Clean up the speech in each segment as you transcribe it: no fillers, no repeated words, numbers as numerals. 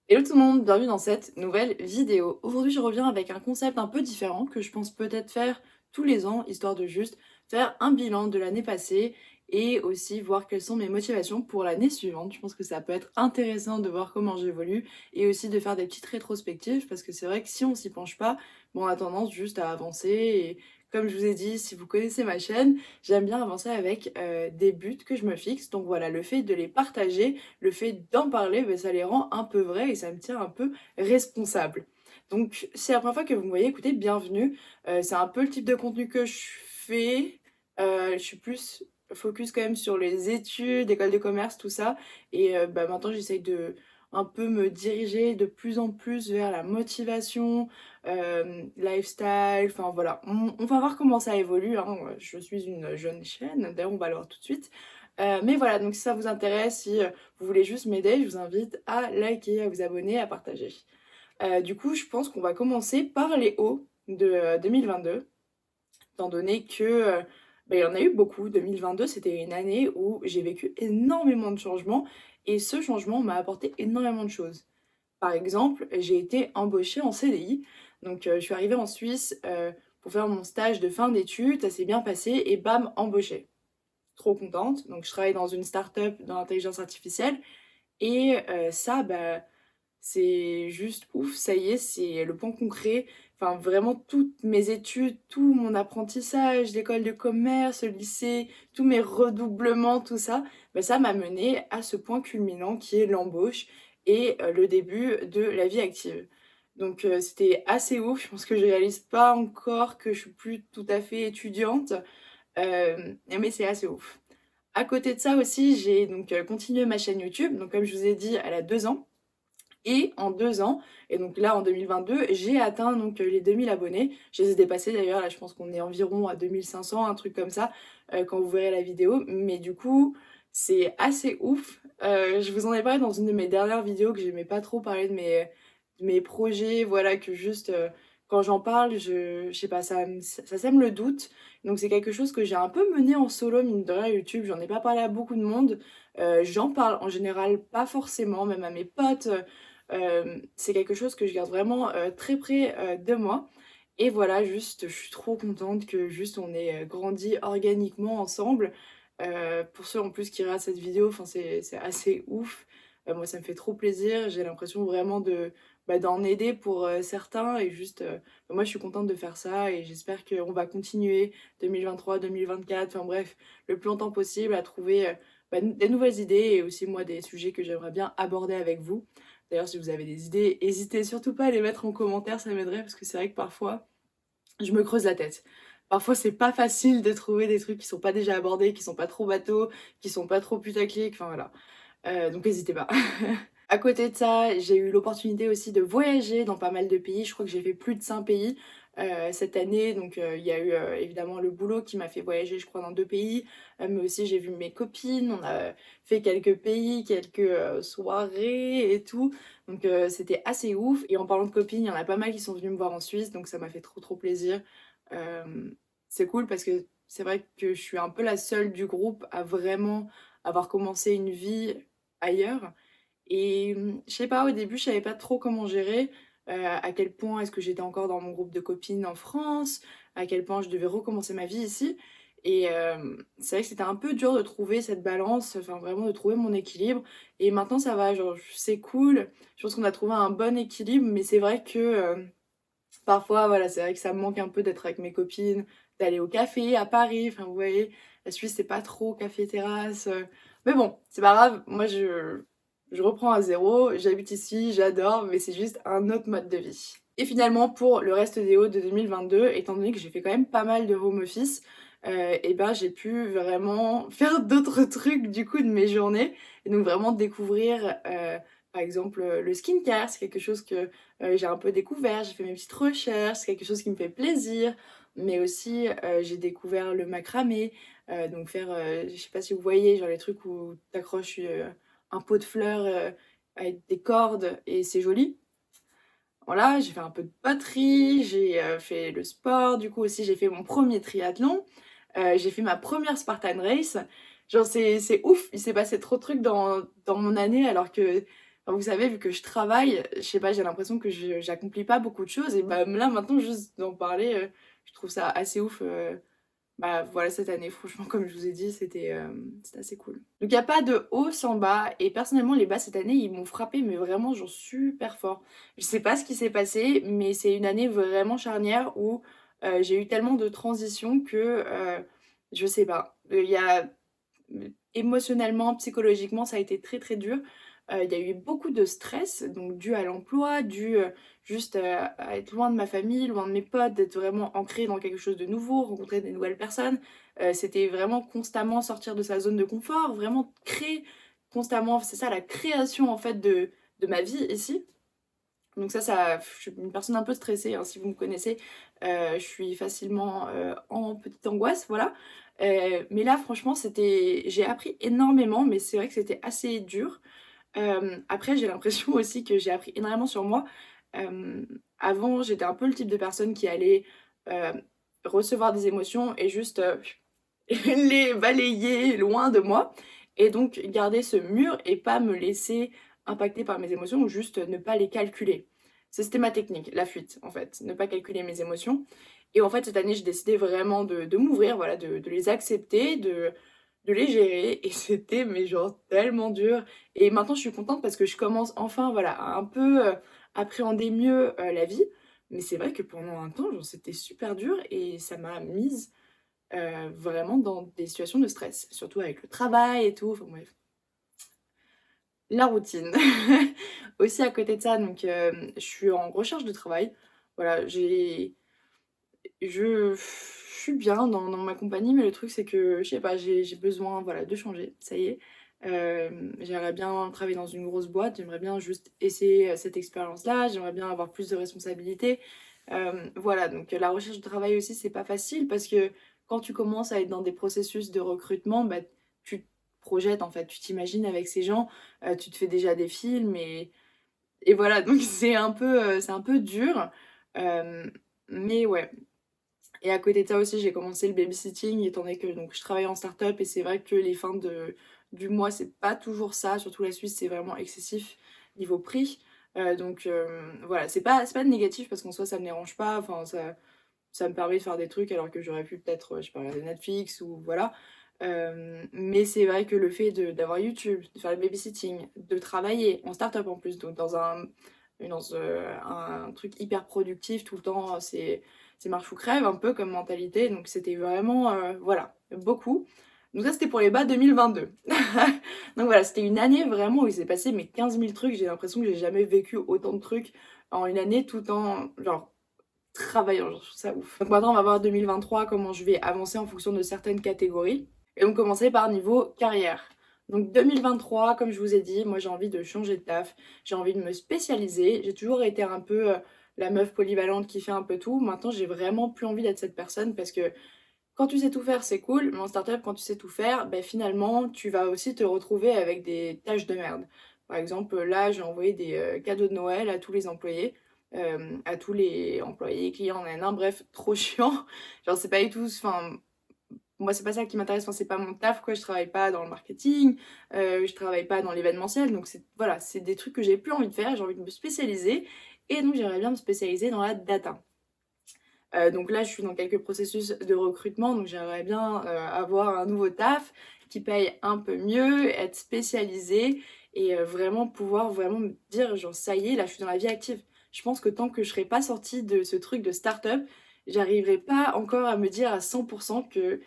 Hello tout le monde, bienvenue dans cette nouvelle vidéo. Aujourd'hui je reviens avec un concept un peu différent que je pense peut-être faire tous les ans, histoire de juste faire un bilan de l'année passée et aussi voir quelles sont mes motivations pour l'année suivante. Je pense que ça peut être intéressant de voir comment j'évolue et aussi de faire des petites rétrospectives parce que c'est vrai que si on s'y penche pas, bon, on a tendance juste à avancer et comme je vous ai dit, si vous connaissez ma chaîne, j'aime bien avancer avec des buts que je me fixe. Donc voilà, le fait de les partager, le fait d'en parler, ben, ça les rend un peu vrais et ça me tient un peu responsable. Donc, si c'est la première fois que vous me voyez, écoutez, bienvenue. C'est un peu le type de contenu que je fais. Je suis plus focus quand même sur les études, école de commerce, tout ça. Et bah, maintenant, j'essaye de un peu me diriger de plus en plus vers la motivation, lifestyle, enfin voilà. On va voir comment ça évolue, hein. Je suis une jeune chaîne, d'ailleurs on va le voir tout de suite. Mais voilà, donc si ça vous intéresse, si vous voulez juste m'aider, je vous invite à liker, à vous abonner, à partager. Du coup, je pense qu'on va commencer par les hauts de 2022, étant donné que bah, il y en a eu beaucoup. 2022, c'était une année où j'ai vécu énormément de changements et ce changement m'a apporté énormément de choses. Par exemple, j'ai été embauchée en CDI, donc je suis arrivée en Suisse pour faire mon stage de fin d'études, ça s'est bien passé et bam, embauchée. Trop contente. Donc je travaille dans une start-up dans l'intelligence artificielle et ça, bah, c'est juste ouf, ça y est, c'est le point concret. Enfin, vraiment, toutes mes études, tout mon apprentissage, l'école de commerce, le lycée, tous mes redoublements, tout ça, bah, ça m'a mené à ce point culminant qui est l'embauche et le début de la vie active. Donc, c'était assez ouf. Je pense que je réalise pas encore que je suis plus tout à fait étudiante, mais c'est assez ouf. À côté de ça aussi, j'ai donc continué ma chaîne YouTube. Donc, comme je vous ai dit, elle a 2 ans. Et en 2 ans, et donc là en 2022, j'ai atteint donc les 2000 abonnés. Je les ai dépassés d'ailleurs, là je pense qu'on est environ à 2500, un truc comme ça, quand vous verrez la vidéo. Mais du coup, c'est assez ouf. Je vous en ai parlé dans une de mes dernières vidéos que j'aimais pas trop parler de mes projets, voilà, que juste quand j'en parle, je sais pas, ça sème le doute. Donc c'est quelque chose que j'ai un peu mené en solo, mine de rien, YouTube. J'en ai pas parlé à beaucoup de monde. J'en parle en général pas forcément, même à mes potes. C'est quelque chose que je garde vraiment très près de moi. Et voilà, juste, je suis trop contente que juste on ait grandi organiquement ensemble. Pour ceux en plus qui regardent cette vidéo, enfin c'est assez ouf. Moi, ça me fait trop plaisir. J'ai l'impression vraiment de bah, d'en aider pour certains et juste, moi, je suis contente de faire ça et j'espère qu'on va continuer 2023, 2024, enfin bref, le plus longtemps possible à trouver bah, des nouvelles idées et aussi moi des sujets que j'aimerais bien aborder avec vous. D'ailleurs, si vous avez des idées, n'hésitez surtout pas à les mettre en commentaire, ça m'aiderait parce que c'est vrai que parfois, je me creuse la tête. Parfois, c'est pas facile de trouver des trucs qui sont pas déjà abordés, qui sont pas trop bateaux, qui sont pas trop putaclic, enfin voilà. Donc n'hésitez pas. À côté de ça, j'ai eu l'opportunité aussi de voyager dans pas mal de pays. Je crois que j'ai fait plus de 5 pays cette année. Donc il y a eu évidemment le boulot qui m'a fait voyager, je crois, dans 2 pays. Mais aussi j'ai vu mes copines. On a fait quelques pays, quelques soirées et tout. Donc c'était assez ouf. Et en parlant de copines, il y en a pas mal qui sont venus me voir en Suisse. Donc ça m'a fait trop trop plaisir. Euh, c'est cool parce que c'est vrai que je suis un peu la seule du groupe à vraiment avoir commencé une vie ailleurs. Et je sais pas, au début, je savais pas trop comment gérer, à quel point est-ce que j'étais encore dans mon groupe de copines en France, à quel point je devais recommencer ma vie ici. Et c'est vrai que c'était un peu dur de trouver cette balance, enfin vraiment de trouver mon équilibre. Et maintenant ça va, genre c'est cool. Je pense qu'on a trouvé un bon équilibre, mais c'est vrai que parfois, voilà, c'est vrai que ça me manque un peu d'être avec mes copines, d'aller au café à Paris. Enfin, vous voyez, la Suisse, c'est pas trop café-terrasse. Mais bon, c'est pas grave. Moi, je reprends à zéro. J'habite ici, j'adore, mais c'est juste un autre mode de vie. Et finalement, pour le reste des hauts de 2022, étant donné que j'ai fait quand même pas mal de home office, et ben j'ai pu vraiment faire d'autres trucs du coup de mes journées. Et donc vraiment découvrir, par exemple, le skincare, c'est quelque chose que j'ai un peu découvert, j'ai fait mes petites recherches, c'est quelque chose qui me fait plaisir, mais aussi j'ai découvert le macramé, donc faire, je sais pas si vous voyez, genre les trucs où t'accroches un pot de fleurs avec des cordes et c'est joli. Voilà, j'ai fait un peu de poterie, j'ai fait le sport, du coup aussi j'ai fait mon premier triathlon, j'ai fait ma première Spartan Race. Genre c'est ouf, il s'est passé trop de trucs dans mon année alors que Enfin, vous savez, vu que je travaille, je sais pas, j'ai l'impression que j'accomplis pas beaucoup de choses et bah, là, maintenant, juste d'en parler, je trouve ça assez ouf, bah, voilà, cette année, franchement, comme je vous ai dit, c'était assez cool. Donc il y a pas de haut sans bas et personnellement, les bas cette année, ils m'ont frappé mais vraiment genre super fort. Je sais pas ce qui s'est passé, mais c'est une année vraiment charnière où, j'ai eu tellement de transitions que, je sais pas. Il y a émotionnellement, psychologiquement, ça a été très, très dur. Il y a eu beaucoup de stress, donc dû à l'emploi, dû, juste, à être loin de ma famille, loin de mes potes, d'être vraiment ancrée dans quelque chose de nouveau, rencontrer des nouvelles personnes. C'était vraiment constamment sortir de sa zone de confort, vraiment créer constamment, c'est ça la création en fait de ma vie ici. Donc ça je suis une personne un peu stressée, hein, si vous me connaissez, je suis facilement, en petite angoisse, voilà. Mais là franchement j'ai appris énormément, mais c'est vrai que c'était assez dur. Après j'ai l'impression aussi que j'ai appris énormément sur moi. Avant j'étais un peu le type de personne qui allait, heu, recevoir des émotions et juste, les balayer loin de moi et donc garder ce mur et pas me laisser impacter par mes émotions ou juste ne pas les calculer. C'était ma technique, la fuite en fait, ne pas calculer mes émotions et en fait cette année j'ai décidé vraiment de m'ouvrir, voilà, de les accepter, de les gérer et c'était mais genre tellement dur et maintenant je suis contente parce que je commence enfin, voilà, à un peu, appréhender mieux, la vie mais c'est vrai que pendant un temps, genre, c'était super dur et ça m'a mise vraiment dans des situations de stress, surtout avec le travail et tout, enfin bref. La routine. Aussi à côté de ça, donc je suis en recherche de travail. Voilà, je suis bien dans ma compagnie, mais le truc c'est que, je sais pas, j'ai besoin, voilà, de changer, ça y est. J'aimerais bien travailler dans une grosse boîte, j'aimerais bien juste essayer, cette expérience-là, j'aimerais bien avoir plus de responsabilités. Voilà, donc la recherche de travail aussi, c'est pas facile parce que quand tu commences à être dans des processus de recrutement, bah, tu te projettes en fait, tu t'imagines avec ces gens, tu te fais déjà des films et voilà, donc c'est un peu dur. Mais ouais, et à côté de ça aussi, j'ai commencé le babysitting étant donné que donc je travaille en start-up et c'est vrai que les fins du mois, c'est pas toujours ça, surtout la Suisse, c'est vraiment excessif niveau prix. Donc voilà, c'est pas négatif parce qu'en soi ça me dérange pas, enfin ça me permet de faire des trucs alors que j'aurais pu peut-être, je sais pas, regarder Netflix ou voilà. Mais c'est vrai que le fait d'avoir YouTube, de faire le babysitting, de travailler en start-up en plus, donc un truc hyper productif tout le temps, c'est marche ou crève un peu comme mentalité, donc c'était vraiment, voilà, beaucoup. Donc ça c'était pour les bas 2022. Donc voilà, c'était une année vraiment où il s'est passé mais 15 000 trucs, j'ai l'impression que j'ai jamais vécu autant de trucs en une année tout en genre travaillant, genre je trouve ça ouf. Donc maintenant on va voir 2023 comment je vais avancer en fonction de certaines catégories. Et on commençait par niveau carrière. Donc 2023, comme je vous ai dit, moi j'ai envie de changer de taf, j'ai envie de me spécialiser. J'ai toujours été un peu la meuf polyvalente qui fait un peu tout. Maintenant j'ai vraiment plus envie d'être cette personne parce que quand tu sais tout faire, c'est cool, mais en startup, quand tu sais tout faire, ben finalement, tu vas aussi te retrouver avec des tâches de merde. Par exemple, là, j'ai envoyé des cadeaux de Noël à tous les employés, à tous les employés, clients, nan, bref, trop chiant. Genre, c'est pas du tout, enfin, moi, c'est pas ça qui m'intéresse, enfin, c'est pas mon taf, quoi. Je travaille pas dans le marketing, je travaille pas dans l'événementiel, donc voilà, c'est des trucs que j'ai plus envie de faire, j'ai envie de me spécialiser, et donc j'aimerais bien me spécialiser dans la data. Donc là, je suis dans quelques processus de recrutement, donc j'aimerais bien avoir un nouveau taf qui paye un peu mieux, être spécialisée et vraiment pouvoir vraiment me dire genre ça y est, là je suis dans la vie active. Je pense que tant que je serai pas sortie de ce truc de start-up, j'arriverai pas encore à me dire à 100% que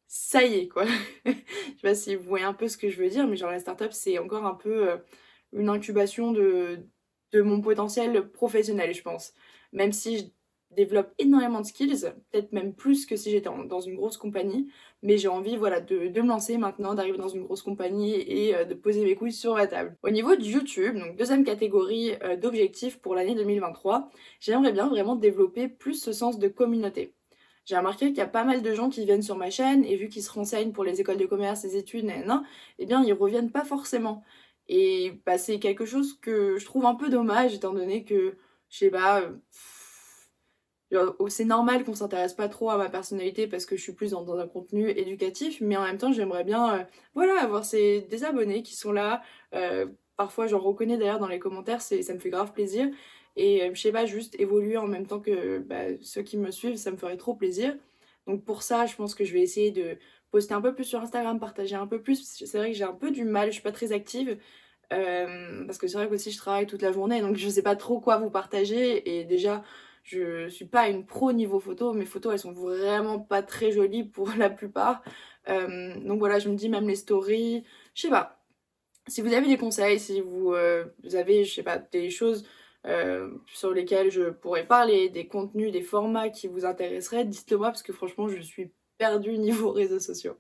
ça y est quoi. Je sais pas si vous voyez un peu ce que je veux dire, mais genre la start-up c'est encore un peu une incubation de mon potentiel professionnel, je pense. Même si je développe énormément de skills, peut-être même plus que si j'étais dans une grosse compagnie, mais j'ai envie voilà, de me lancer maintenant, d'arriver dans une grosse compagnie et de poser mes couilles sur la table. Au niveau de YouTube, donc deuxième catégorie d'objectifs pour l'année 2023, j'aimerais bien vraiment développer plus ce sens de communauté. J'ai remarqué qu'il y a pas mal de gens qui viennent sur ma chaîne et vu qu'ils se renseignent pour les écoles de commerce, les études, nanana, eh bien ils reviennent pas forcément. Et bah, c'est quelque chose que je trouve un peu dommage étant donné que, je sais pas, genre, c'est normal qu'on s'intéresse pas trop à ma personnalité parce que je suis plus dans un contenu éducatif, mais en même temps, j'aimerais bien, voilà, avoir des abonnés qui sont là, parfois j'en reconnais d'ailleurs dans les commentaires, ça me fait grave plaisir. Et je sais pas, juste évoluer en même temps que ceux qui me suivent, ça me ferait trop plaisir. Donc pour ça, je pense que je vais essayer de poster un peu plus sur Instagram, partager un peu plus. Parce que c'est vrai que j'ai un peu du mal, je suis pas très active. Parce que c'est vrai qu'aussi je travaille toute la journée, donc je sais pas trop quoi vous partager. Et déjà, je suis pas une pro niveau photo. Mes photos, elles sont vraiment pas très jolies pour la plupart. Donc voilà, je me dis même les stories, je sais pas. Si vous avez des conseils, si vous avez, je sais pas, des choses sur lesquelles je pourrais parler, des contenus, des formats qui vous intéresseraient, dites-le moi parce que franchement, je suis perdue niveau réseaux sociaux.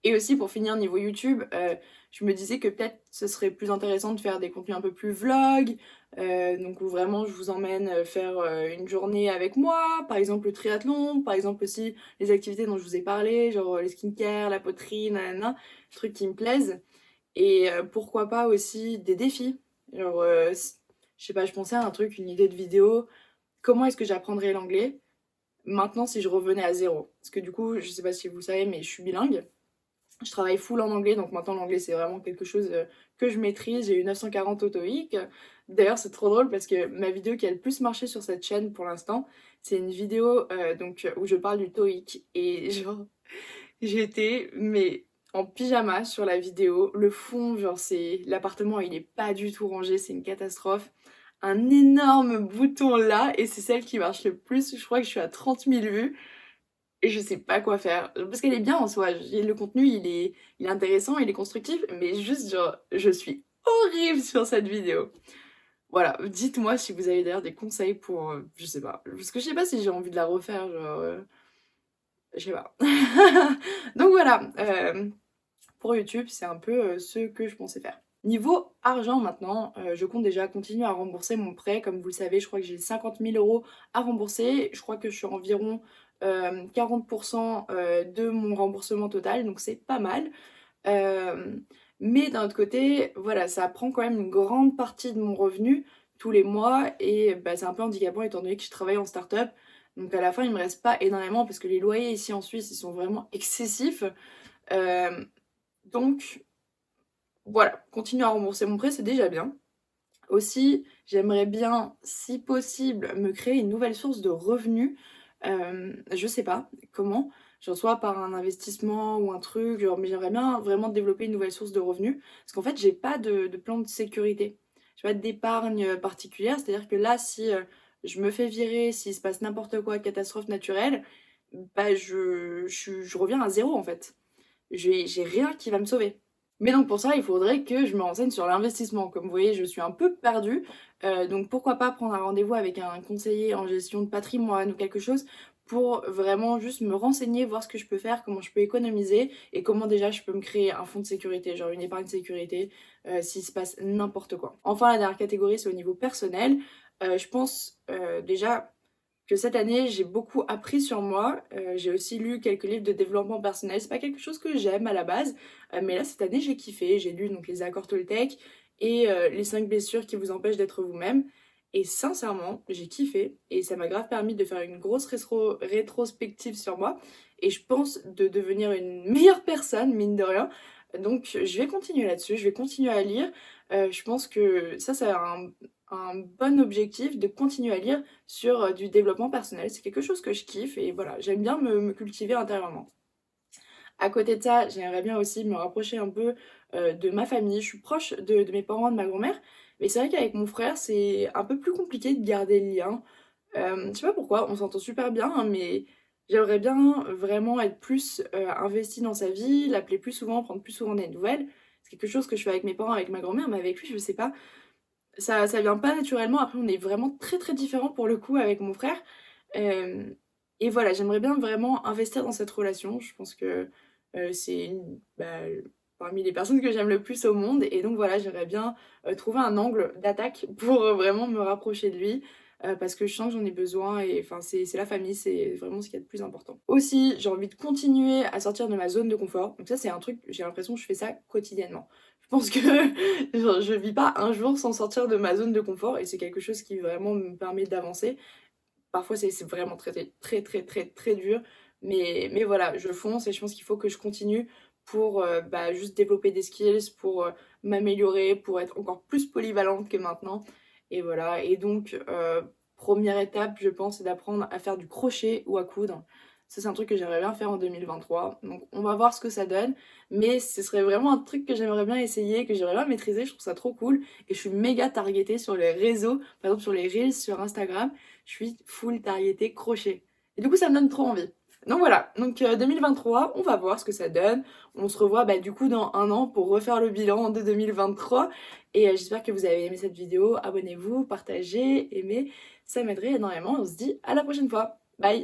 Et aussi pour finir niveau YouTube, je me disais que peut-être ce serait plus intéressant de faire des contenus un peu plus vlog, donc où vraiment je vous emmène faire une journée avec moi, par exemple le triathlon, par exemple aussi les activités dont je vous ai parlé, genre les skincare, la poterie, nanana, trucs qui me plaisent. Et pourquoi pas aussi des défis. Genre, je sais pas, je pensais à un truc, une idée de vidéo. Comment est-ce que j'apprendrais l'anglais maintenant si je revenais à zéro? Parce que du coup, je sais pas si vous savez, mais je suis bilingue. Je travaille full en anglais, donc maintenant l'anglais c'est vraiment quelque chose que je maîtrise. J'ai eu 940 au TOEIC. D'ailleurs, c'est trop drôle parce que ma vidéo qui a le plus marché sur cette chaîne pour l'instant, c'est une vidéo où je parle du TOEIC. Et genre, j'étais mais en pyjama sur la vidéo. Le fond, genre c'est l'appartement, il est pas du tout rangé, c'est une catastrophe. Un énorme bouton là et c'est celle qui marche le plus. Je crois que je suis à 30 000 vues et je sais pas quoi faire. Parce qu'elle est bien en soi. Le contenu, il est intéressant, il est constructif, mais juste genre je suis horrible sur cette vidéo. Voilà, dites-moi si vous avez d'ailleurs des conseils pour je sais pas, parce que je sais pas si j'ai envie de la refaire, genre je sais pas. Donc voilà, pour YouTube, c'est un peu ce que je pensais faire. Niveau argent maintenant, je compte déjà continuer à rembourser mon prêt. Comme vous le savez, je crois que j'ai 50 000 € à rembourser. Je crois que je suis environ 40% de mon remboursement total, donc c'est pas mal. Euh, mais d'un autre côté, voilà, ça prend quand même une grande partie de mon revenu tous les mois et c'est un peu handicapant étant donné que je travaille en start-up. Donc à la fin, il me reste pas énormément parce que les loyers ici en Suisse, ils sont vraiment excessifs. Euh, donc voilà, continuer à rembourser mon prêt, c'est déjà bien. Aussi, j'aimerais bien, si possible, me créer une nouvelle source de revenus. Je sais pas comment, genre soit par un investissement ou un truc, genre, mais j'aimerais bien vraiment développer une nouvelle source de revenus. Parce qu'en fait, j'ai pas de plan de sécurité. J'ai pas d'épargne particulière. C'est-à-dire que là, si je me fais virer, s'il se passe n'importe quoi, catastrophe naturelle, je reviens à zéro en fait. J'ai rien qui va me sauver. Mais donc pour ça, il faudrait que je me renseigne sur l'investissement. Comme vous voyez, je suis un peu perdue. Donc pourquoi pas prendre un rendez-vous avec un conseiller en gestion de patrimoine ou quelque chose pour vraiment juste me renseigner, voir ce que je peux faire, comment je peux économiser et comment déjà je peux me créer un fonds de sécurité, genre une épargne de sécurité, s'il se passe n'importe quoi. Enfin, la dernière catégorie, c'est au niveau personnel. Je pense déjà que cette année, j'ai beaucoup appris sur moi. J'ai aussi lu quelques livres de développement personnel. C'est pas quelque chose que j'aime à la base, mais là, cette année, j'ai kiffé. J'ai lu donc les accords Toltec et les 5 blessures qui vous empêchent d'être vous-même. Et sincèrement, j'ai kiffé et ça m'a grave permis de faire une grosse rétrospective sur moi. Et je pense de devenir une meilleure personne, mine de rien. Donc, je vais continuer là-dessus. Je vais continuer à lire. Je pense que ça, c'est un bon objectif de continuer à lire sur du développement personnel. C'est quelque chose que je kiffe et voilà, j'aime bien me cultiver intérieurement. À côté de ça, j'aimerais bien aussi me rapprocher un peu de ma famille. Je suis proche de mes parents, de ma grand-mère, mais c'est vrai qu'avec mon frère, c'est un peu plus compliqué de garder le lien. Je sais pas pourquoi, on s'entend super bien, hein, mais j'aimerais bien vraiment être plus investie dans sa vie, l'appeler plus souvent, prendre plus souvent des nouvelles. C'est quelque chose que je fais avec mes parents, avec ma grand-mère, mais avec lui, je sais pas. Ça vient pas naturellement. Après, on est vraiment très très différents pour le coup avec mon frère. Euh, et voilà, j'aimerais bien vraiment investir dans cette relation. Je pense que c'est parmi les personnes que j'aime le plus au monde. Et donc voilà, j'aimerais bien trouver un angle d'attaque pour vraiment me rapprocher de lui. Parce que je sens que j'en ai besoin et enfin c'est la famille, c'est vraiment ce qu'il y a de plus important. Aussi, j'ai envie de continuer à sortir de ma zone de confort. Donc ça c'est un truc, j'ai l'impression que je fais ça quotidiennement. Je pense que genre, je vis pas un jour sans sortir de ma zone de confort et c'est quelque chose qui vraiment me permet d'avancer. Parfois, c'est vraiment très, très, très, très, très dur. Mais voilà, je fonce et je pense qu'il faut que je continue pour bah, juste développer des skills, pour m'améliorer, pour être encore plus polyvalente que maintenant. Et voilà, et donc première étape, je pense, c'est d'apprendre à faire du crochet ou à coudre. Ça, c'est un truc que j'aimerais bien faire en 2023. Donc on va voir ce que ça donne. Mais ce serait vraiment un truc que j'aimerais bien essayer, que j'aimerais bien maîtriser. Je trouve ça trop cool. Et je suis méga targetée sur les réseaux. Par exemple, sur les Reels, sur Instagram, je suis full targetée crochet. Et du coup, ça me donne trop envie. Donc voilà, donc 2023, on va voir ce que ça donne. On se revoit bah, du coup dans un an pour refaire le bilan de 2023. Et j'espère que vous avez aimé cette vidéo. Abonnez-vous, partagez, aimez. Ça m'aiderait énormément. On se dit à la prochaine fois. Bye!